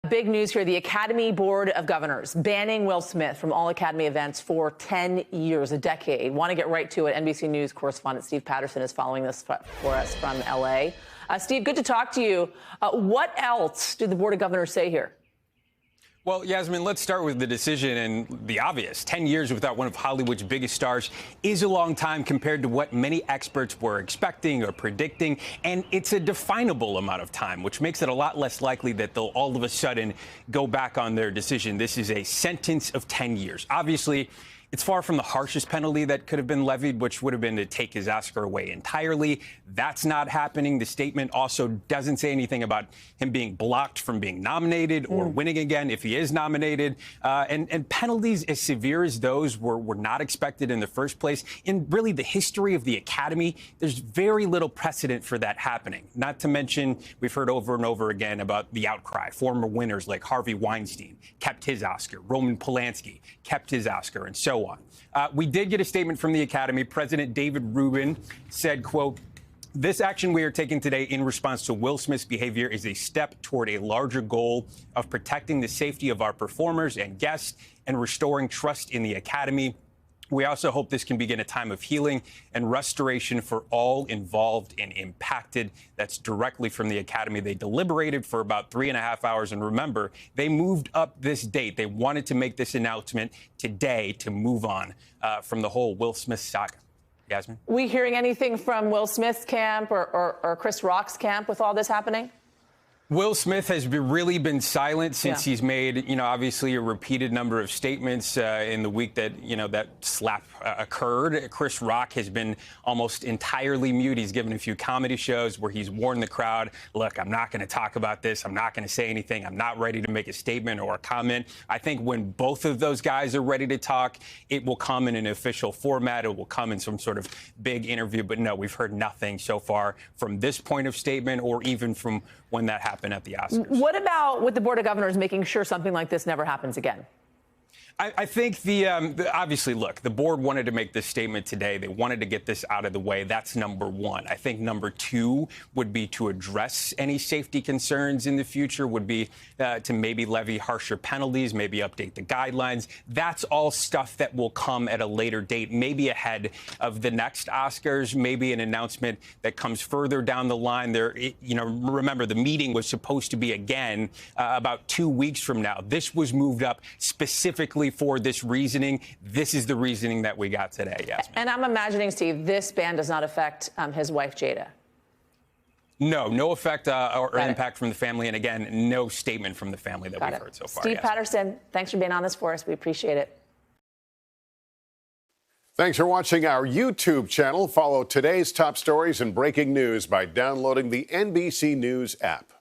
Big news here. The Academy Board of Governors banning Will Smith from all Academy events for 10 years, a decade. Want to get right to it. NBC News correspondent Steve Patterson is following this for us from L.A. Steve, good to talk to you. What else did the Board of Governors say here? Well, Yasmin, let's start with the decision and the obvious. 10 years without one of Hollywood's biggest stars is a long time compared to what many experts were expecting or predicting. And it's a definable amount of time, which makes it a lot less likely that they'll all of a sudden go back on their decision. This is a sentence of 10 years. Obviously, it's far from the harshest penalty that could have been levied, which would have been to take his Oscar away entirely. That's not happening. The statement also doesn't say anything about him being blocked from being nominated or winning again if he is nominated. And penalties as severe as those were not expected in the first place. In really the history of the Academy, there's very little precedent for that happening. Not to mention, we've heard over and over again about the outcry. Former winners like Harvey Weinstein kept his Oscar. Roman Polanski kept his Oscar, and so on. We did get a statement from the Academy. President David Rubin said, quote, "This action we are taking today in response to Will Smith's behavior is a step toward a larger goal of protecting the safety of our performers and guests and restoring trust in the Academy. We also hope this can begin a time of healing and restoration for all involved and impacted." That's directly from the Academy. They deliberated for about 3.5 hours. And remember, they moved up this date. They wanted to make this announcement today to move on from the whole Will Smith saga. Yasmin? We hearing anything from Will Smith's camp or Chris Rock's camp with all this happening? Will Smith has really been silent since he's made, obviously a repeated number of statements in the week that, that slap occurred. Chris Rock has been almost entirely mute. He's given a few comedy shows where he's warned the crowd, look, I'm not going to talk about this. I'm not going to say anything. I'm not ready to make a statement or a comment. I think when both of those guys are ready to talk, it will come in an official format. It will come in some sort of big interview. But no, we've heard nothing so far from this point of statement or even from when that happened at the Oscars. What about with the Board of Governors making sure something like this never happens again? I think obviously, look, the board wanted to make this statement today. They wanted to get this out of the way. That's number one. I think number two would be to address any safety concerns in the future, would be to maybe levy harsher penalties, maybe update the guidelines. That's all stuff that will come at a later date, maybe ahead of the next Oscars, maybe an announcement that comes further down the line. Remember, the meeting was supposed to be again about 2 weeks from now. This was moved up specifically for this reasoning. This is the reasoning that we got today, Yasmin. And I'm imagining, Steve, this ban does not affect his wife, Jada. No effect or impact from the family. And again, no statement from the family that we've heard so far. Steve Patterson, thanks for being on this for us. We appreciate it. Thanks for watching our YouTube channel. Follow today's top stories and breaking news by downloading the NBC News app.